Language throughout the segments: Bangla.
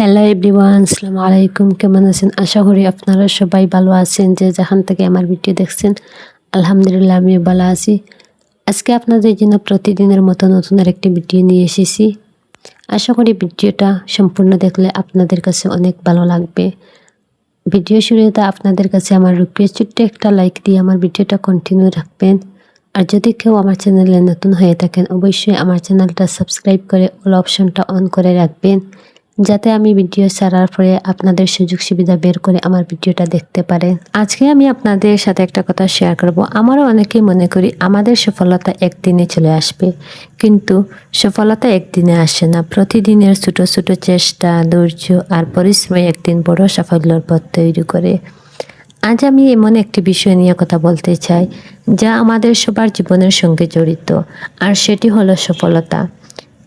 হ্যালো এভরিওয়ান, আসসালামু আলাইকুম। কেমন আছেন? আশা করি আপনারা সবাই ভালো আছেন। যে যেখান থেকে আমার ভিডিও দেখছেন, আলহামদুলিল্লাহ আমিও ভালো আছি। আজকে আপনাদের জন্য প্রতিদিনের মতো নতুন আরেকটি ভিডিও নিয়ে এসেছি। আশা করি ভিডিওটা সম্পূর্ণ দেখলে আপনাদের কাছে অনেক ভালো লাগবে। ভিডিও শুরুতে আপনাদের কাছে আমার রিকোয়েস্ট, ছোট্ট একটা লাইক দিয়ে আমার ভিডিওটা কন্টিনিউ রাখবেন। আর যদি কেউ আমার চ্যানেলে নতুন হয়ে থাকেন, অবশ্যই আমার চ্যানেলটা সাবস্ক্রাইব করে অল অপশনটা অন করে রাখবেন, যাতে আমি ভিডিও ছাড়ার পরে আপনাদের সুযোগ সুবিধা বের করে আমার ভিডিওটা দেখতে পারেন। আজকে আমি আপনাদের সাথে একটা কথা শেয়ার করব। আমারও অনেকেই মনে করি আমাদের সফলতা একদিনে চলে আসবে, কিন্তু সফলতা একদিনে আসে না। প্রতিদিনের ছোট ছোট চেষ্টা, ধৈর্য আর পরিশ্রম একদিন বড় সাফল্যের পথ তৈরি করে। আজ আমি এমন একটি বিষয় নিয়ে কথা বলতে চাই, যা আমাদের সবার জীবনের সঙ্গে জড়িত, আর সেটি হলো সফলতা।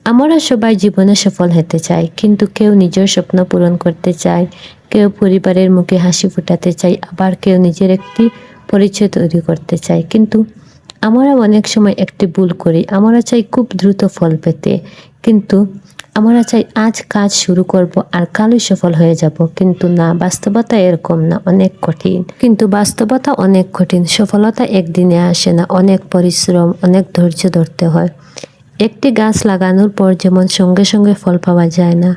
আমরা সবাই জীবনে সফল হতে চাই, কিন্তু কেউ নিজের স্বপ্ন পূরণ করতে চায়, কেউ পরিবারের মুখে হাসি ফোটাতে চায়, আবার কেউ নিজের একটি পরিচয় তৈরি করতে চায়। কিন্তু আমরা অনেক সময় একটি ভুল করি। আমরা চাই খুব দ্রুত ফল পেতে, কিন্তু আমরা চাই আজ কাজ শুরু করব আর কালই সফল হয়ে যাব। কিন্তু না, বাস্তবতা এরকম না, অনেক কঠিন। সফলতা একদিনে আসে না, অনেক পরিশ্রম, অনেক ধৈর্য ধরতে হয়। একটি গাছ লাগানোর পর যেমন সঙ্গে সঙ্গে ফল পাওয়া যায় না,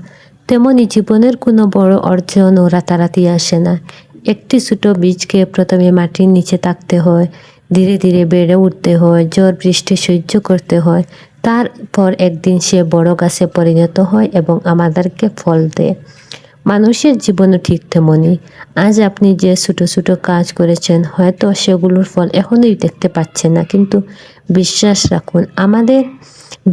তেমনি জীবনের কোনো বড় অর্জনও রাতারাতি আসে না। একটি ছোট বীজকে প্রথমে মাটির নিচে থাকতে হয়, ধীরে ধীরে বেড়ে উঠতে হয়, ঝড় বৃষ্টি সহ্য করতে হয়। তারপর একদিন সে বড় গাছে পরিণত হয় এবং আমাদেরকে ফল দেয়। মানুষের জীবনও ঠিক তেমনই। আজ আপনি যে ছোট ছোট কাজ করেছেন, হয়তো সেগুলোর ফল এখনই দেখতে পাচ্ছেন না, কিন্তু বিশ্বাস রাখুন,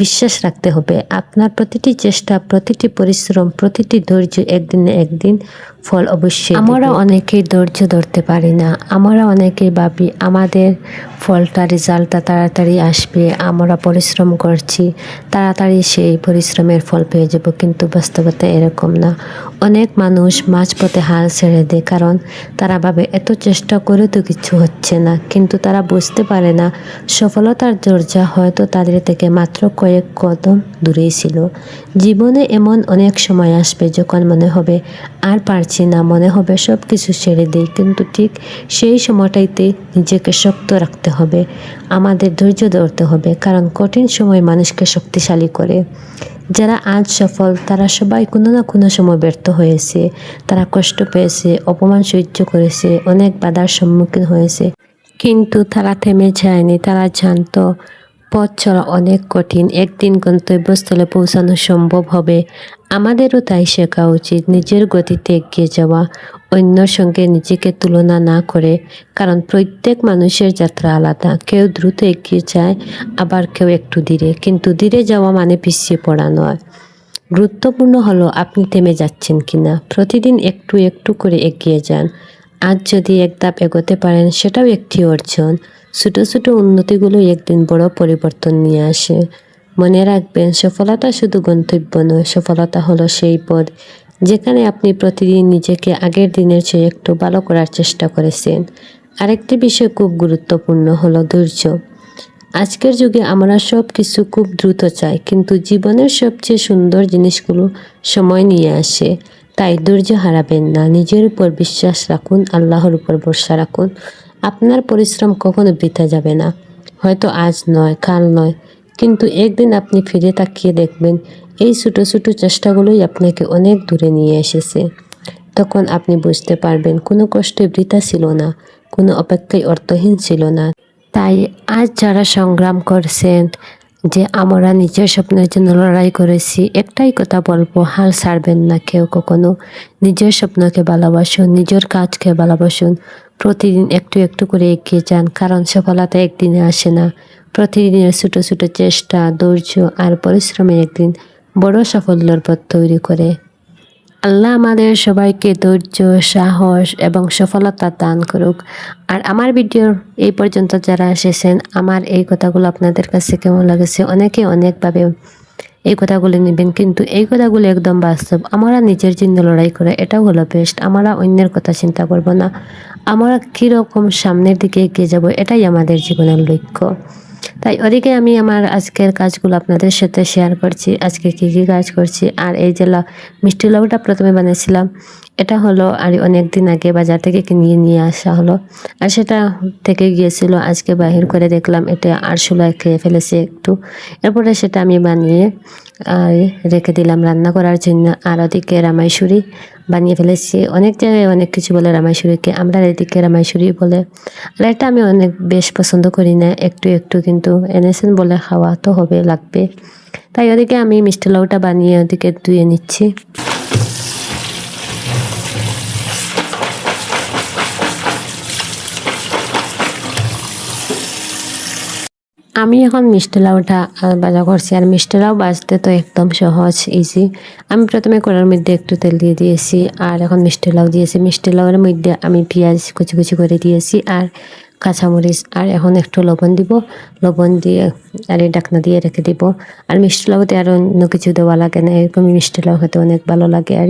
বিশ্বাস রাখতে হবে। আপনার প্রতিটি চেষ্টা, প্রতিটি পরিশ্রম, প্রতিটি ধৈর্য একদিন না একদিন ফল অবশ্যই। আমরা অনেকেই ধৈর্য ধরতে পারি না। আমরা অনেকেই ভাবি আমাদের ফলটা, রেজাল্টটা তাড়াতাড়ি আসবে, আমরা পরিশ্রম করছি, তাড়াতাড়ি সেই পরিশ্রমের ফল পেয়ে যাব। কিন্তু বাস্তবতা এরকম না। অনেক মানুষ মাঝপথে হাল ছেড়ে দেয়, কারণ তারা ভাবে এত চেষ্টা করে তো কিছু হচ্ছে না। কিন্তু তারা বুঝতে পারে না, সফলতার দরজা হয়তো তাদের থেকে মাত্র কয়েক কদম দূরেই ছিল। জীবনে এমন অনেক সময় আসবে যখন মনে হবে আর পারছি না, মনে হবে সব কিছু ছেড়ে দিই। কিন্তু ঠিক সেই সময়টাইতে নিজেকে শক্ত রাখতে হবে, আমাদের ধৈর্য ধরতে হবে, কারণ কঠিন সময় মানুষকে শক্তিশালী করে। যারা আজ সফল, তারা সবাই কোনো না কোনো সময় ব্যর্থ হয়েছে। তারা কষ্ট পেয়েছে, অপমান সহ্য করেছে, অনেক বাধার সম্মুখীন হয়েছে, কিন্তু তারা থেমে যায়নি। তারা জানতো পথ চলা অনেক কঠিন, একদিন গন্তব্যস্থলে পৌঁছানো সম্ভব হবে। আমাদেরও তাই শেখা উচিত, নিজের গতিতে এগিয়ে যাওয়া, অন্যর সঙ্গে নিজেকে তুলনা না করে। কারণ প্রত্যেক মানুষের যাত্রা আলাদা। কেউ দ্রুত এগিয়ে যায়, আবার কেউ একটু ধীরে। কিন্তু ধীরে যাওয়া মানে পিছিয়ে পড়া নয়। গুরুত্বপূর্ণ হলো আপনি থেমে যাচ্ছেন কিনা। প্রতিদিন একটু একটু করে এগিয়ে যান। আজ যদি এক ধাপ এগোতে পারেন, সেটাও একটি অর্জন। ছোট ছোট উন্নতিগুলো একদিন বড় পরিবর্তন নিয়ে আসে। মনে রাখবেন, সফলতা শুধু গন্তব্য নয়, সফলতা হলো সেই পথ যেখানে আপনি প্রতিদিন নিজেকে আগের দিনের চেয়ে একটু ভালো করার চেষ্টা করেছেন। আরেকটি বিষয় খুব গুরুত্বপূর্ণ হলো ধৈর্য। আজকের যুগে আমরা সব কিছু খুব দ্রুত চাই, কিন্তু জীবনের সবচেয়ে সুন্দর জিনিসগুলো সময় নিয়ে আসে। তাই ধৈর্য হারাবেন না, নিজের উপর বিশ্বাস রাখুন, আল্লাহর উপর ভরসা রাখুন। আপনার পরিশ্রম কখনো বৃথা যাবে না। হয়তো আজ নয়, কাল নয়, কিন্তু একদিন আপনি ফিরে তাকিয়ে দেখবেন এই ছোট ছোট চেষ্টাগুলোই আপনাকে অনেক দূরে নিয়ে এসেছে। তখন আপনি বুঝতে পারবেন কোনো কষ্টই বৃথা ছিল না, কোনো অপেক্ষাই অর্থহীন ছিল না। তাই আজ যারা সংগ্রাম করছেন, যে আমরা নিজের স্বপ্নের জন্য লড়াই করেছি, একটাই কথা বলবো, হাল ছাড়বেন না কেউ কখনো। নিজের স্বপ্নকে ভালোবাসুন, নিজের কাজকে ভালোবাসুন, প্রতিদিন একটু একটু করে এগিয়ে যান। কারণ সফলতা একদিনে আসে না, প্রতিদিনের ছোট ছোট চেষ্টা, ধৈর্য আর পরিশ্রমে একদিন বড় সাফল্যের পথ তৈরি করে। আল্লাহ আমাদের সবাইকে ধৈর্য, সাহস এবং সফলতা দান করুক। আর আমার ভিডিওর এই পর্যন্ত যারা এসেছেন, আমার এই কথাগুলো আপনাদের কাছে কেমন লাগেছে? অনেকে অনেকভাবে এই কথাগুলো নেবেন, কিন্তু এই কথাগুলো একদম বাস্তব। আমরা নিজের জন্য লড়াই করে, এটাও হলো বেস্ট। আমরা অন্যের কথা চিন্তা করব না, আমরা কীরকম সামনের দিকে এগিয়ে যাব, এটাই আমাদের জীবনের লক্ষ্য। তাই ওদিকে আমি আমার আজকের কাজগুলো আপনাদের সাথে শেয়ার করছি, আজকে কী কী কাজ করছি। আর এই যে মিষ্টি লাউটা প্রথমে বানিয়েছিলাম, এটা হলো আর অনেক দিন আগে বাজার থেকে কিনে নিয়ে আসা হলো, আর সেটা থেকে গিয়েছিল। আজকে বাহির করে দেখলাম এটা আরশোলায় খেয়ে ফেলেছে একটু। এরপরে সেটা আমি বানিয়ে আর রেখে দিলাম রান্না করার জন্য। আর ওদিকে রামাইশুরি বানিয়ে ফেলেছি। অনেক জায়গায় অনেক কিছু বলে রামাইশুরিকে, আমরা এদিকে রামাইশুরি বলে। আর এটা আমি অনেক বেশ পছন্দ করি না, একটু একটু, কিন্তু এনেছেন বলে খাওয়া তো হবে, লাগবে। তাই ওদিকে আমি মিষ্টি লাউটা বানিয়ে ওদিকে ধুয়ে নিচ্ছি। আমি এখন মিষ্টি লাউটা ভাজা করছি। আর মিষ্টি লাউ ভাজতে তো একদম সহজ, ইজি। আমি প্রথমে কড়ার মধ্যে একটু তেল দিয়ে দিয়েছি, আর এখন মিষ্টি লাউ দিয়েছি। মিষ্টি লাউয়ের মধ্যে আমি পেঁয়াজ কুচি কুচি করে দিয়েছি আর কাঁচামরিচ, আর এখন একটু লবণ দিব। লবণ দিয়ে আর এই ঢাকনা দিয়ে রেখে দিব। আর মিষ্টি লাউতে আর অন্য কিছু দেওয়া লাগে না, এরকমই মিষ্টি লাউ খেতে অনেক ভালো লাগে। আর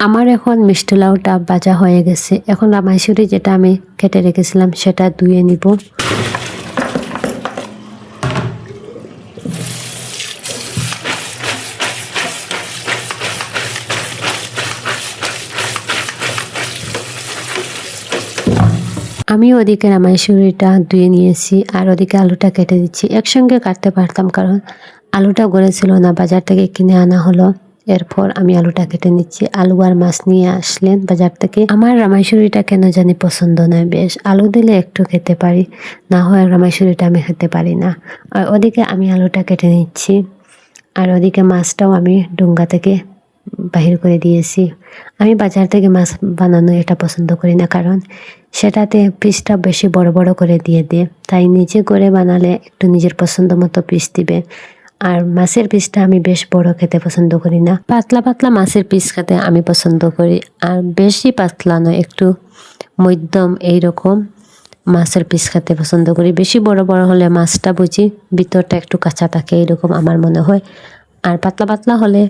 আমার এখন মিষ্টি লাউটা ভাজা হয়ে গেছে। এখন রামাইশুরি যেটা আমি কেটে রেখেছিলাম সেটা ধুয়ে নিব। আমি ওদিকে রামাইশুরিটা ধুয়ে নিয়েছি, আর ওদিকে আলুটা কেটে দিচ্ছি। একসঙ্গে কাটতে পারতাম, কারণ আলুটা গড়েছিল না, বাজার থেকে কিনে আনা হলো। এরপর আমি আলুটা কেটে নিচ্ছি। আলু আর মাছ নিয়ে আসলেন বাজার থেকে। আমার রামাইশুরিটা কেন জানি পছন্দ নয়, বেশ আলু দিলে একটু খেতে পারি, না হয় রামাইশুরিটা আমি খেতে পারি না। আর ওদিকে আমি আলুটা কেটে নিচ্ছি, আর ওদিকে মাছটাও আমি ডুঙ্গা থেকে বাহির করে দিয়েছি। আমি বাজার থেকে মাছ বানানো এটা পছন্দ করি না, কারণ সেটাতে পিসটা বেশি বড় বড় করে দিয়ে দেয়। তাই নিজে করে বানালে একটু নিজের পছন্দ মতো পিস দিবে। আর মাছের পিসটা আমি বেশ বড় খেতে পছন্দ করি না, পাতলা পাতলা মাছের পিস খেতে আমি পছন্দ করি। আর বেশি পাতলা নয়, একটু মধ্যম এইরকম মাছের পিস খেতে পছন্দ করি। বেশি বড় বড় হলে মাছটা বুঝি ভিতরটা একটু কাঁচা থাকে, এরকম আমার মনে হয়। আর পাতলা পাতলা হলে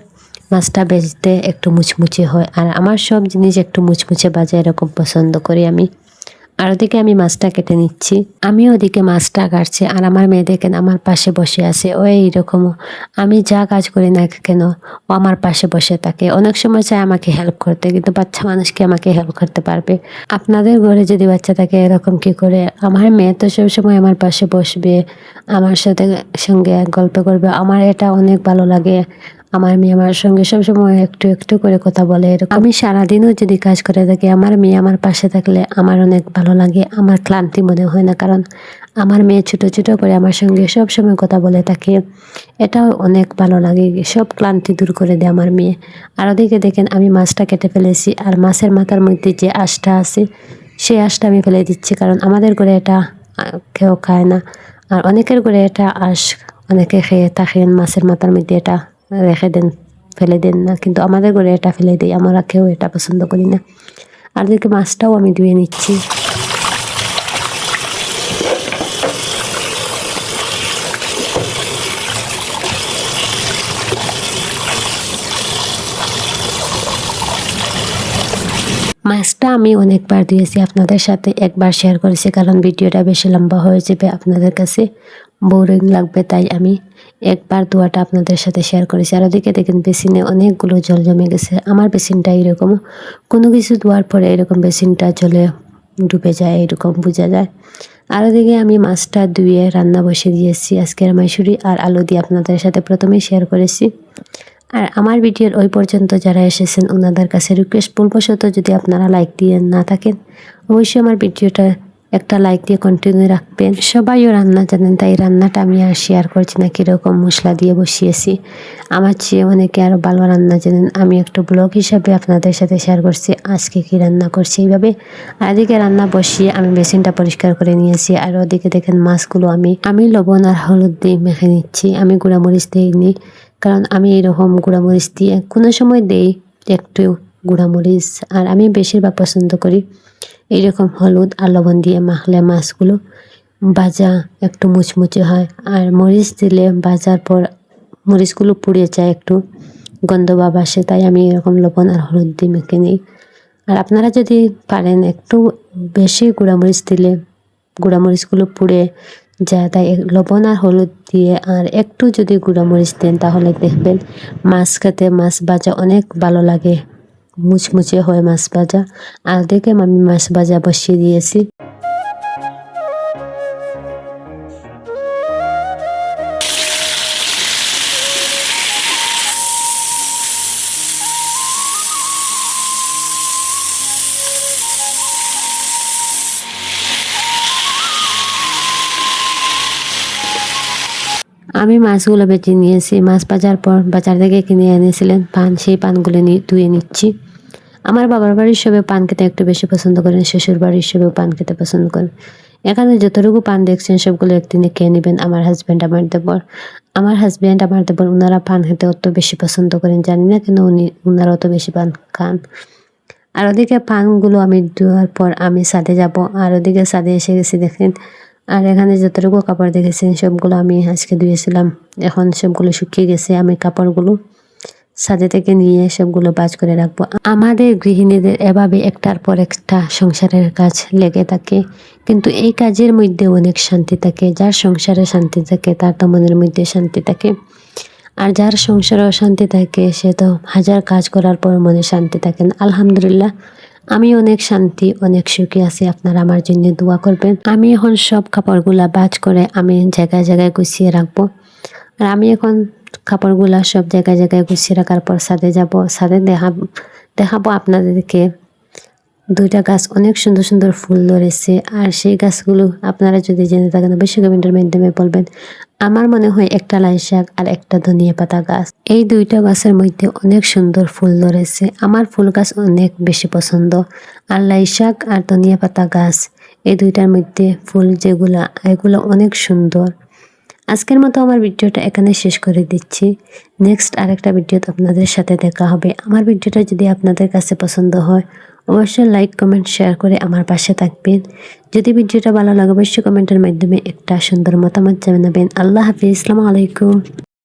মাছটা বেজতে একটু মুচমুচে হয়। আর আমার সব জিনিস একটু মুচমুচে বাজে, এরকম পছন্দ করি আমি। আর ওদিকে আমি মাছটা কেটে নিচ্ছি। আমি ওদিকে মাছটা কাটছি, আর আমার মেয়ে দেখেন আমার পাশে বসে আছে। ও এইরকম, আমি যা কাজ করি না কেন ও আমার পাশে বসে থাকে। অনেক সময় চায় আমাকে হেল্প করতে, কিন্তু বাচ্চা মানুষকে আমাকে হেল্প করতে পারবে? আপনাদের ঘরে যদি বাচ্চা থাকে এরকম কি করে? আমার মেয়ে তো সবসময় আমার পাশে বসবে, আমার সাথে সঙ্গে গল্প করবে। আমার এটা অনেক ভালো লাগে। আমার মেয়ে আমার সঙ্গে সবসময় একটু একটু করে কথা বলে, এরকম। আমি সারাদিনও যদি কাজ করে থাকি, আমার মেয়ে আমার পাশে থাকলে আমার অনেক ভালো লাগে, আমার ক্লান্তি মনে হয় না, কারণ আমার মেয়ে ছোট ছোট করে আমার সঙ্গে সবসময় কথা বলে থাকে। এটাও অনেক ভালো লাগে, সব ক্লান্তি দূর করে দেয় আমার মেয়ে। আর ওদিকে দেখেন আমি মাছটা কেটে ফেলেছি, আর মাছের মাথার মধ্যে যে আঁশটা আছে সেই আঁশটা আমি ফেলে দিচ্ছি, কারণ আমাদের ঘরে এটা কেউ খায় না। আর অনেকের ঘরে এটা আঁশ অনেকে খেয়ে থাকেন, মাছের মাথার মধ্যে এটা রেখে দেন, ফেলে দেন না, কিন্তু আমাদের ঘরে এটা ফেলে দিই, আমরা কেউ এটা পছন্দ করি না। আর দেখি মাছটাও আমি ধুয়ে নিচ্ছি। মাছটা আমি অনেকবার দিয়েছি, আপনাদের সাথে একবার শেয়ার করেছি, কারণ ভিডিওটা বেশি লম্বা হয়ে যাবে, আপনাদের কাছে বোরিং লাগবে। তাই আমি একবার ধোয়াটা আপনাদের সাথে শেয়ার করেছি। আর ওদিকে দেখেন বেসিনে অনেকগুলো জল জমে গেছে। আমার বেসিনটা এরকম, কোনো কিছু ধোয়ার পরে এরকম বেসিনটা জলে ডুবে যায়, এরকম বোঝা যায়। আর ওদিকে আমি মাছটা ধুয়ে রান্না বসিয়ে দিয়েছি। আজকের মাইশুরি আর আলু দিয়ে আপনাদের সাথে প্রথমেই শেয়ার করেছি। আর আমার ভিডিওর ওই পর্যন্ত যারা এসেছেন ওনাদের কাছে রিকোয়েস্ট, ভুলবশত যদি আপনারা লাইক দিয়ে না থাকেন, অবশ্যই আমার ভিডিওটা একটা লাইক দিয়ে কন্টিনিউ রাখবেন। সবাইও রান্না জানেন, তাই রান্নাটা আমি আর শেয়ার করছি না কীরকম মশলা দিয়ে বসিয়েছি। আমার চেয়ে অনেকে আরও ভালো রান্না জানেন, আমি একটু ব্লগ হিসাবে আপনাদের সাথে শেয়ার করছি আজকে কি রান্না করছি এইভাবে। আর এদিকে রান্না বসিয়ে আমি বেসিনটা পরিষ্কার করে নিয়েছি। আর ওদিকে দেখেন মাছগুলো আমি লবণ আর হলুদ দিয়ে মেখে নিচ্ছি। আমি গুঁড়ামরিচ দিইনি, কারণ আমি এরকম গুঁড়ামরিচ দিয়ে কোনো সময় দেই একটু গুঁড়ামরিচ, আর আমি বেশিরভাগ পছন্দ করি এইরকম হলুদ আর লবণ দিয়ে মাখলে মাছগুলো ভাজা একটু মুচমুচে হয়। আর মরিচ দিলে ভাজার পর মরিচগুলো পুড়ে যায়, একটু গন্ধ ভাব আসে, তাই আমি এরকম লবণ আর হলুদ দিয়ে মেখে নিই। আর আপনারা যদি পারেন একটু বেশি গুঁড়ামরিচ দিলে গুঁড়ামরিচগুলো পুড়ে যায়, তাই লবণ আর হলুদ দিয়ে আর একটু যদি গুঁড়ামরিচ দেন তাহলে দেখবেন মাছ খেতে, মাছ ভাজা অনেক ভালো লাগে, মুচমুচে হয় মাছ ভাজা। আর দেখে আমি মাছ ভাজা বসিয়ে দিয়েছি। আমি মাছগুলো বেছে নিয়েছি। মাছ ভাজার পর বাজার থেকে কিনে এনেছিলেন পান, সেই পানগুলো ধুয়ে নিচ্ছি। আমার বাবার বাড়ির সবাই পান খেতে একটু বেশি পছন্দ করেন, শ্বশুর বাড়ির সবাই পান খেতে পছন্দ করেন। এখানে যতটুকু পান দেখছেন সবগুলো একদিনে খেয়ে নেবেন। আমার হাজব্যান্ড, আমার দেবর ওনারা পান খেতে অত বেশি পছন্দ করেন, জানি না কেন ওনারা অত বেশি পান খান। আর ওদিকে পানগুলো আমি ধোয়ার পর আমি ছাদে যাব, আর ওদিকে ছাদে এসে গেছি দেখেন। আর এখানে যতটুকু কাপড় দেখেছেন সবগুলো আমি আজকে ধুয়েছিলাম, এখন সবগুলো শুকিয়ে গেছে। আমি কাপড়গুলো ছাদে থেকে নিয়ে সবগুলো ভাঁজ করে রাখবো। আমাদের গৃহিণীদের এভাবে একটার পর একটা সংসারের কাজ লেগে থাকে, কিন্তু এই কাজের মধ্যে অনেক শান্তি থাকে। যার সংসারে শান্তি থাকে তার তো মনের মধ্যে শান্তি থাকে, আর যার সংসারে অশান্তি থাকে সে তো হাজার কাজ করার পর মনে শান্তি থাকে না। আলহামদুলিল্লাহ, আমি অনেক শান্তি, অনেক সুখী আছি। আপনারা আমার জন্য দোয়া করবেন। আমি এখন সব কাপড়গুলা ভাঁজ করে আমি জায়গায় জায়গায় গুছিয়ে রাখবো। আর আমি এখন কাপড়গুলা সব জায়গায় জায়গায় গুছিয়ে রাখার পর ছাদে যাব। ছাদে দেখাবো আপনাদেরকে দুইটা গাছ অনেক সুন্দর সুন্দর ফুল ধরেছে। আর সেই গাছগুলো আপনারা যদি জেনে থাকেন অবশ্যই কমেন্টের মাধ্যমে বলবেন। আমার মনে হয় একটা লাই শাক আর একটা ধনিয়া পাতা গাছ, এই দুইটা গাছের মধ্যে অনেক সুন্দর ফুল ধরেছে। আমার ফুল গাছ অনেক বেশি পছন্দ। আর লাই শাক আর ধনিয়া পাতা গাছ, এই দুইটার মধ্যে ফুল যেগুলা, এগুলো অনেক সুন্দর। আজকের মতো আমার ভিডিওটা এখানে শেষ করে দিচ্ছি। নেক্সট আরেকটা ভিডিওতে আপনাদের সাথে দেখা হবে। আমার ভিডিওটা যদি আপনাদের কাছে পছন্দ হয় অবশ্যই লাইক, কমেন্ট, শেয়ার করে আমার পাশে থাকবেন। যদি ভিডিওটা ভালো লাগে অবশ্যই কমেন্টের মাধ্যমে একটা সুন্দর মতামত জানাবেন। আল্লাহ হাফিজ, আসসালামু আলাইকুম।